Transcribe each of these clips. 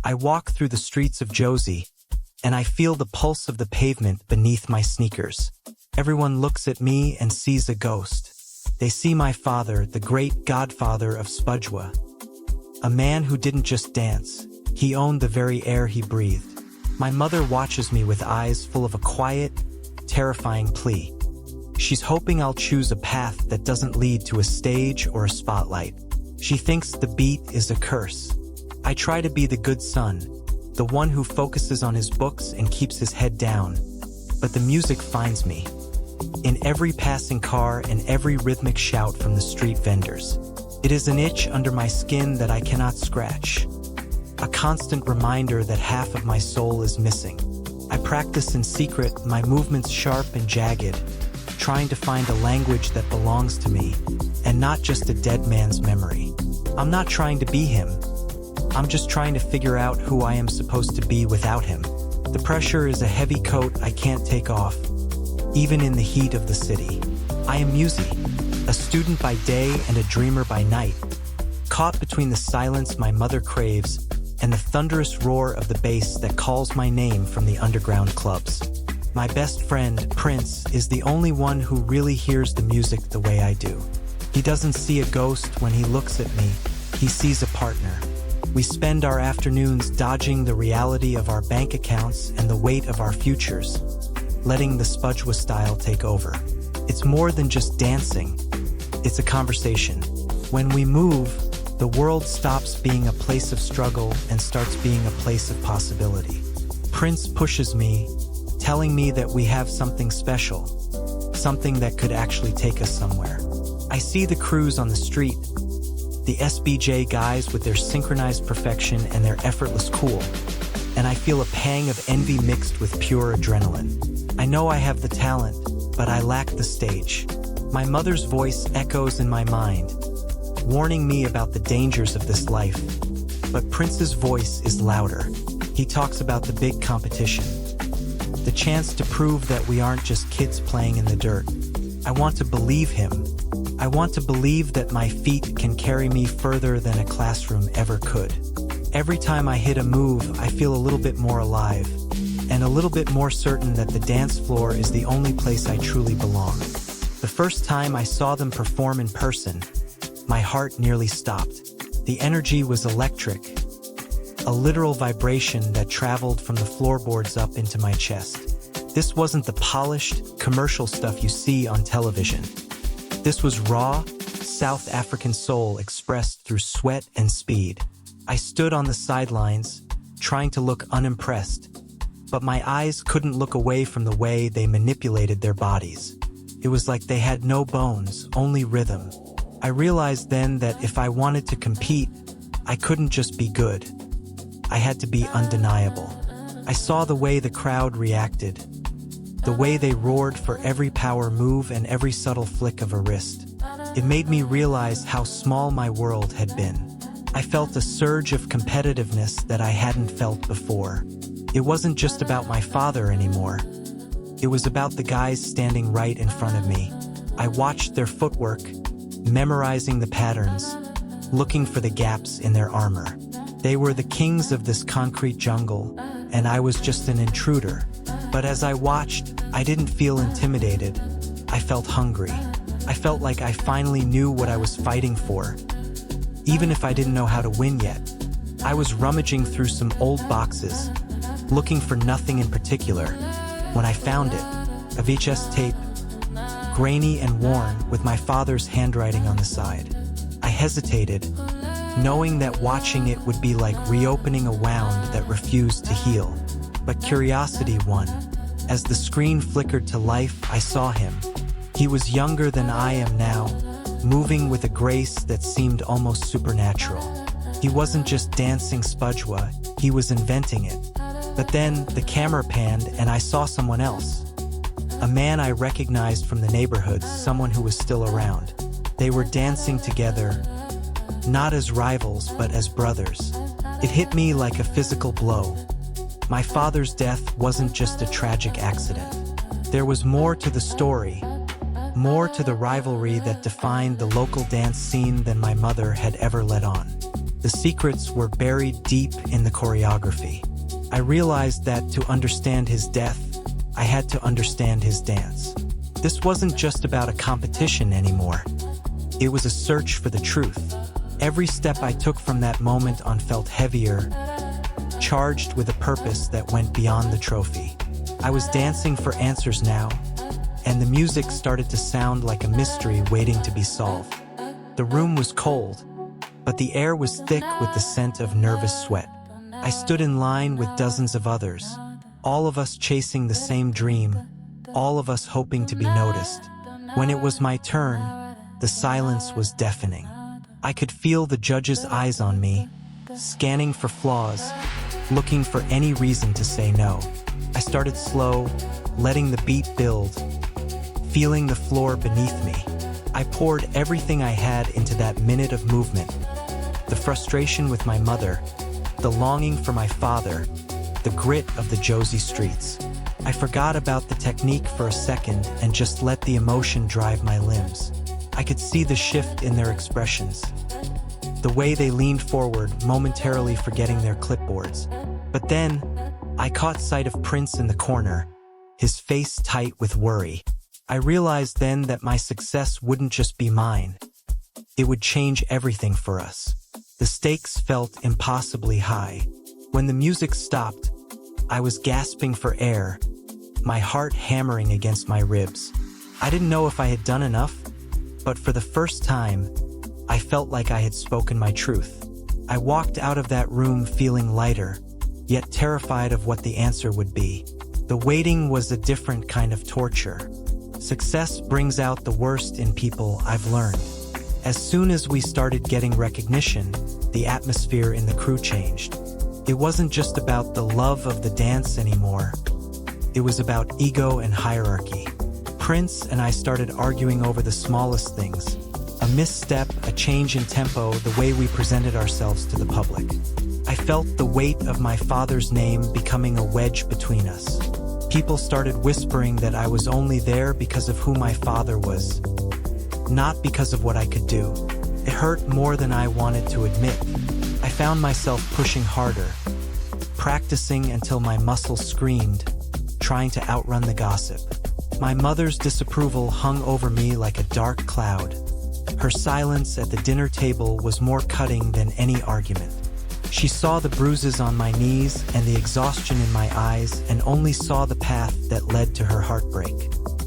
I walk through the streets of Jozi, and I feel the pulse of the pavement beneath my sneakers. Everyone looks at me and sees a ghost. They see my father, the great Godfather of Sbujwa. A man who didn't just dance, he owned the very air he breathed. My mother watches me with eyes full of a quiet, terrifying plea. She's hoping I'll choose a path that doesn't lead to a stage or a spotlight. She thinks the beat is a curse. I try to be the good son, the one who focuses on his books and keeps his head down. But the music finds me. In every passing car and every rhythmic shout from the street vendors. It is an itch under my skin that I cannot scratch. A constant reminder that half of my soul is missing. I practice in secret, my movements sharp and jagged, trying to find a language that belongs to me, and not just a dead man's memory. I'm not trying to be him. I'm just trying to figure out who I am supposed to be without him. The pressure is a heavy coat I can't take off, even in the heat of the city. I am Muzi, a student by day and a dreamer by night, caught between the silence my mother craves and the thunderous roar of the bass that calls my name from the underground clubs. My best friend, Prince, is the only one who really hears the music the way I do. He doesn't see a ghost when he looks at me, he sees a partner. We spend our afternoons dodging the reality of our bank accounts and the weight of our futures, letting the Sbujwa style take over. It's more than just dancing, it's a conversation. When we move, the world stops being a place of struggle and starts being a place of possibility. Prince pushes me, telling me that we have something special, something that could actually take us somewhere. I see the crews on the street, the SBJ guys with their synchronized perfection and their effortless cool, and I feel a pang of envy mixed with pure adrenaline. I know I have the talent, but I lack the stage. My mother's voice echoes in my mind, warning me about the dangers of this life. But Prince's voice is louder. He talks about the big competition, the chance to prove that we aren't just kids playing in the dirt. I want to believe him. I want to believe that my feet can carry me further than a classroom ever could. Every time I hit a move, I feel a little bit more alive, and a little bit more certain that the dance floor is the only place I truly belong. The first time I saw them perform in person, my heart nearly stopped. The energy was electric, a literal vibration that traveled from the floorboards up into my chest. This wasn't the polished, commercial stuff you see on television. This was raw, South African soul expressed through sweat and speed. I stood on the sidelines, trying to look unimpressed, but my eyes couldn't look away from the way they manipulated their bodies. It was like they had no bones, only rhythm. I realized then that if I wanted to compete, I couldn't just be good. I had to be undeniable. I saw the way the crowd reacted, the way they roared for every power move and every subtle flick of a wrist. It made me realize how small my world had been. I felt a surge of competitiveness that I hadn't felt before. It wasn't just about my father anymore. It was about the guys standing right in front of me. I watched their footwork, memorizing the patterns, looking for the gaps in their armor. They were the kings of this concrete jungle, and I was just an intruder. But as I watched, I didn't feel intimidated. I felt hungry. I felt like I finally knew what I was fighting for, even if I didn't know how to win yet. I was rummaging through some old boxes, looking for nothing in particular, when I found it, a VHS tape, grainy and worn, with my father's handwriting on the side. I hesitated, knowing that watching it would be like reopening a wound that refused to heal. But curiosity won. As the screen flickered to life, I saw him. He was younger than I am now, moving with a grace that seemed almost supernatural. He wasn't just dancing Sbujwa, he was inventing it. But then the camera panned and I saw someone else. A man I recognized from the neighborhood, someone who was still around. They were dancing together, not as rivals, but as brothers. It hit me like a physical blow. My father's death wasn't just a tragic accident. There was more to the story, more to the rivalry that defined the local dance scene than my mother had ever let on. The secrets were buried deep in the choreography. I realized that to understand his death, I had to understand his dance. This wasn't just about a competition anymore. It was a search for the truth. Every step I took from that moment on felt heavier, charged with a purpose that went beyond the trophy. I was dancing for answers now, and the music started to sound like a mystery waiting to be solved. The room was cold, but the air was thick with the scent of nervous sweat. I stood in line with dozens of others, all of us chasing the same dream, all of us hoping to be noticed. When it was my turn, the silence was deafening. I could feel the judge's eyes on me, scanning for flaws, looking for any reason to say no. I started slow, letting the beat build, feeling the floor beneath me. I poured everything I had into that minute of movement. The frustration with my mother, the longing for my father, the grit of the Jozi streets. I forgot about the technique for a second and just let the emotion drive my limbs. I could see the shift in their expressions, the way they leaned forward, momentarily forgetting their clipboards. But then, I caught sight of Prince in the corner, his face tight with worry. I realized then that my success wouldn't just be mine. It would change everything for us. The stakes felt impossibly high. When the music stopped, I was gasping for air, my heart hammering against my ribs. I didn't know if I had done enough, but for the first time, I felt like I had spoken my truth. I walked out of that room feeling lighter, yet terrified of what the answer would be. The waiting was a different kind of torture. Success brings out the worst in people, I've learned. As soon as we started getting recognition, the atmosphere in the crew changed. It wasn't just about the love of the dance anymore. It was about ego and hierarchy. Prince and I started arguing over the smallest things. A misstep, a change in tempo, the way we presented ourselves to the public. I felt the weight of my father's name becoming a wedge between us. People started whispering that I was only there because of who my father was, not because of what I could do. It hurt more than I wanted to admit. I found myself pushing harder, practicing until my muscles screamed, trying to outrun the gossip. My mother's disapproval hung over me like a dark cloud. Her silence at the dinner table was more cutting than any argument. She saw the bruises on my knees and the exhaustion in my eyes and only saw the path that led to her heartbreak.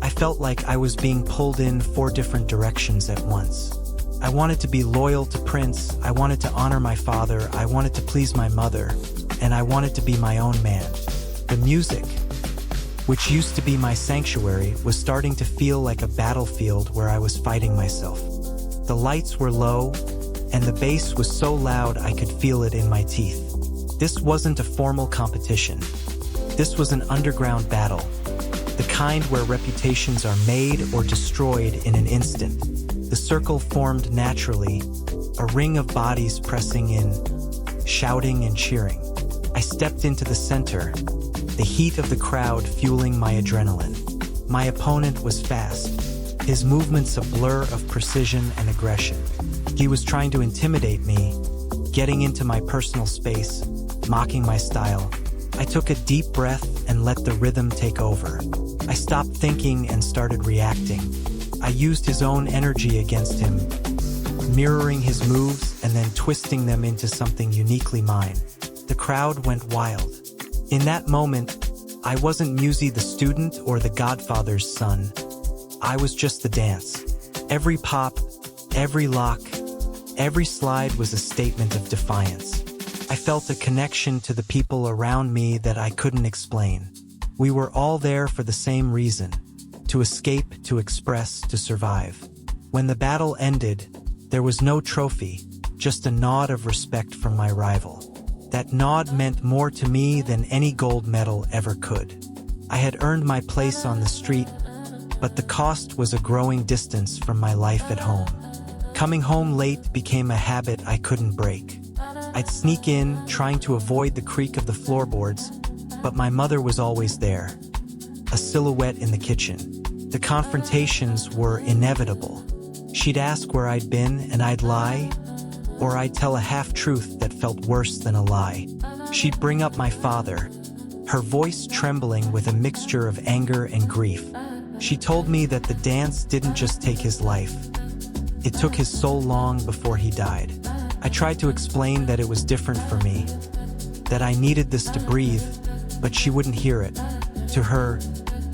I felt like I was being pulled in 4 different directions at once. I wanted to be loyal to Prince, I wanted to honor my father, I wanted to please my mother, and I wanted to be my own man. The music, which used to be my sanctuary, was starting to feel like a battlefield where I was fighting myself. The lights were low, and the bass was so loud I could feel it in my teeth. This wasn't a formal competition. This was an underground battle, the kind where reputations are made or destroyed in an instant. The circle formed naturally, a ring of bodies pressing in, shouting and cheering. I stepped into the center, the heat of the crowd fueling my adrenaline. My opponent was fast, his movements a blur of precision and aggression. He was trying to intimidate me, getting into my personal space, mocking my style. I took a deep breath and let the rhythm take over. I stopped thinking and started reacting. I used his own energy against him, mirroring his moves and then twisting them into something uniquely mine. The crowd went wild. In that moment, I wasn't Muzi the student or the Godfather's son. I was just the dance. Every pop, every lock, every slide was a statement of defiance. I felt a connection to the people around me that I couldn't explain. We were all there for the same reason: to escape, to express, to survive. When the battle ended, there was no trophy, just a nod of respect from my rival. That nod meant more to me than any gold medal ever could. I had earned my place on the street, but the cost was a growing distance from my life at home. Coming home late became a habit I couldn't break. I'd sneak in, trying to avoid the creak of the floorboards, but my mother was always there, a silhouette in the kitchen. The confrontations were inevitable. She'd ask where I'd been, and I'd lie, or I'd tell a half-truth that felt worse than a lie. She'd bring up my father, her voice trembling with a mixture of anger and grief. She told me that the dance didn't just take his life. It took his soul long before he died. I tried to explain that it was different for me, that I needed this to breathe, but she wouldn't hear it. To her,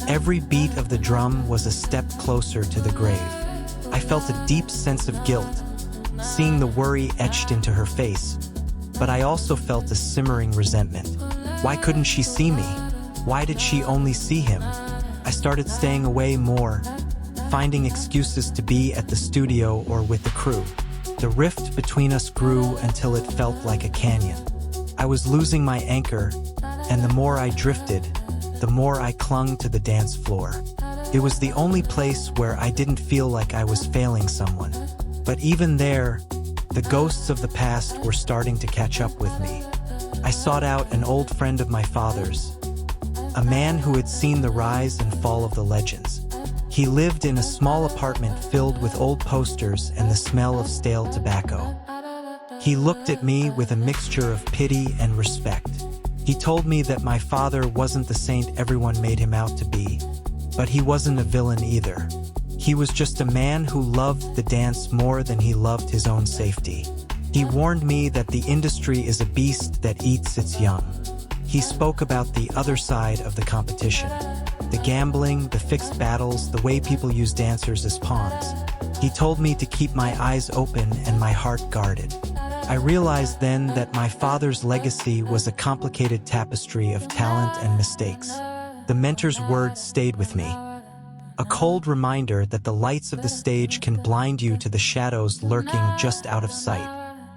every beat of the drum was a step closer to the grave. I felt a deep sense of guilt, seeing the worry etched into her face, but I also felt a simmering resentment. Why couldn't she see me? Why did she only see him? I started staying away more, finding excuses to be at the studio or with the crew. The rift between us grew until it felt like a canyon. I was losing my anchor, and the more I drifted, the more I clung to the dance floor. It was the only place where I didn't feel like I was failing someone. But even there, the ghosts of the past were starting to catch up with me. I sought out an old friend of my father's, a man who had seen the rise and fall of the legends. He lived in a small apartment filled with old posters and the smell of stale tobacco. He looked at me with a mixture of pity and respect. He told me that my father wasn't the saint everyone made him out to be, but he wasn't a villain either. He was just a man who loved the dance more than he loved his own safety. He warned me that the industry is a beast that eats its young. He spoke about the other side of the competition. The gambling, the fixed battles, the way people use dancers as pawns. He told me to keep my eyes open and my heart guarded. I realized then that my father's legacy was a complicated tapestry of talent and mistakes. The mentor's words stayed with me. A cold reminder that the lights of the stage can blind you to the shadows lurking just out of sight.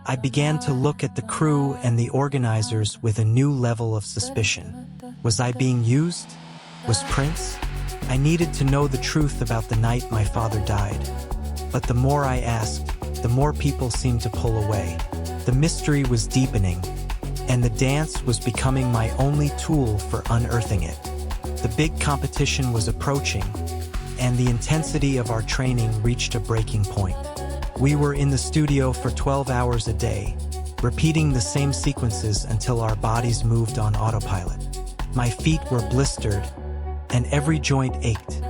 I began to look at the crew and the organizers with a new level of suspicion. Was I being used? Was Prince? I needed to know the truth about the night my father died. But the more I asked, the more people seemed to pull away. The mystery was deepening, and the dance was becoming my only tool for unearthing it. The big competition was approaching, and the intensity of our training reached a breaking point. We were in the studio for 12 hours a day, repeating the same sequences until our bodies moved on autopilot. My feet were blistered, and every joint ached,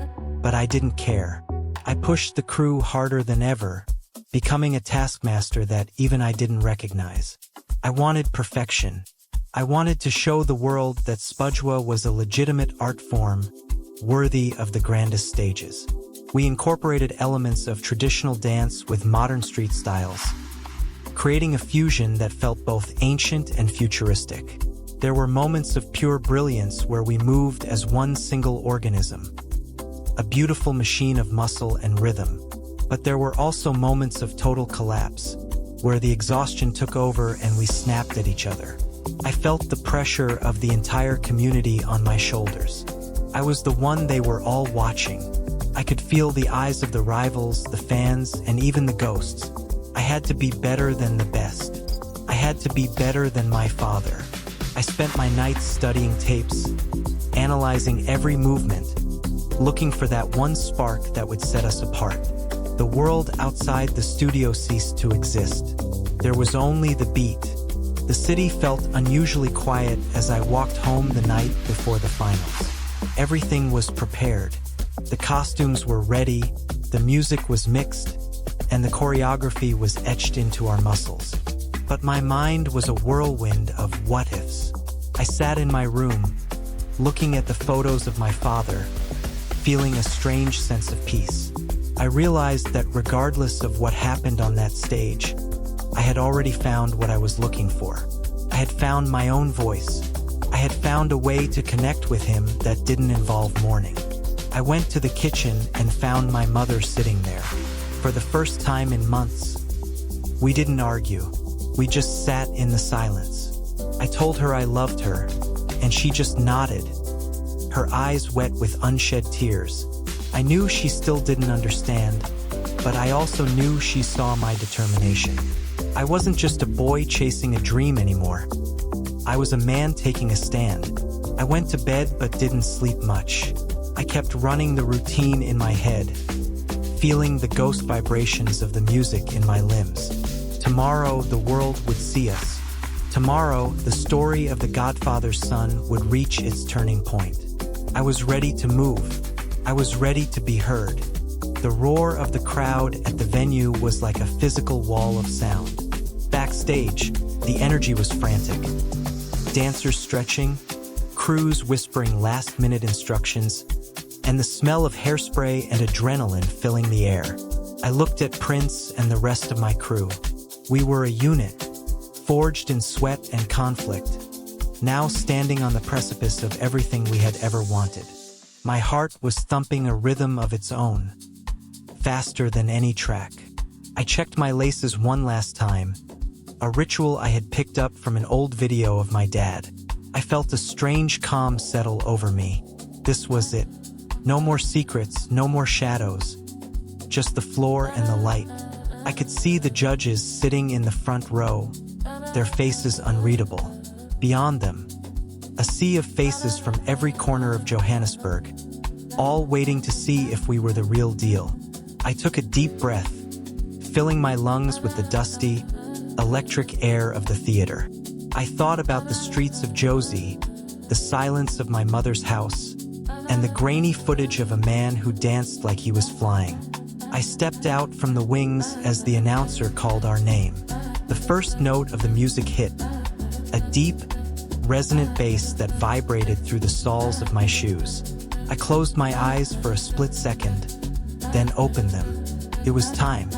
but I didn't care. I pushed the crew harder than ever, becoming a taskmaster that even I didn't recognize. I wanted perfection. I wanted to show the world that Sbujwa was a legitimate art form, worthy of the grandest stages. We incorporated elements of traditional dance with modern street styles, creating a fusion that felt both ancient and futuristic. There were moments of pure brilliance where we moved as one single organism, a beautiful machine of muscle and rhythm. But there were also moments of total collapse, where the exhaustion took over and we snapped at each other. I felt the pressure of the entire community on my shoulders. I was the one they were all watching. I could feel the eyes of the rivals, the fans, and even the ghosts. I had to be better than the best. I had to be better than my father. I spent my nights studying tapes, analyzing every movement, looking for that one spark that would set us apart. The world outside the studio ceased to exist. There was only the beat. The city felt unusually quiet as I walked home the night before the finals. Everything was prepared. The costumes were ready, the music was mixed, and the choreography was etched into our muscles. But my mind was a whirlwind of what-ifs. I sat in my room, looking at the photos of my father, feeling a strange sense of peace. I realized that regardless of what happened on that stage, I had already found what I was looking for. I had found my own voice. I had found a way to connect with him that didn't involve mourning. I went to the kitchen and found my mother sitting there. For the first time in months, we didn't argue. We just sat in the silence. I told her I loved her, and she just nodded, her eyes wet with unshed tears. I knew she still didn't understand, but I also knew she saw my determination. I wasn't just a boy chasing a dream anymore. I was a man taking a stand. I went to bed but didn't sleep much. I kept running the routine in my head, feeling the ghost vibrations of the music in my limbs. Tomorrow, the world would see us. Tomorrow, the story of the Godfather's son would reach its turning point. I was ready to move. I was ready to be heard. The roar of the crowd at the venue was like a physical wall of sound. Backstage, the energy was frantic. Dancers stretching, crews whispering last-minute instructions, and the smell of hairspray and adrenaline filling the air. I looked at Prince and the rest of my crew. We were a unit, forged in sweat and conflict, now standing on the precipice of everything we had ever wanted. My heart was thumping a rhythm of its own, faster than any track. I checked my laces one last time, a ritual I had picked up from an old video of my dad. I felt a strange calm settle over me. This was it. No more secrets, no more shadows, just the floor and the light. I could see the judges sitting in the front row, their faces unreadable. Beyond them, a sea of faces from every corner of Johannesburg, all waiting to see if we were the real deal. I took a deep breath, filling my lungs with the dusty, electric air of the theater. I thought about the streets of Jozi, the silence of my mother's house, and the grainy footage of a man who danced like he was flying. I stepped out from the wings as the announcer called our name. The first note of the music hit, a deep, resonant bass that vibrated through the soles of my shoes. I closed my eyes for a split second, then opened them. It was time.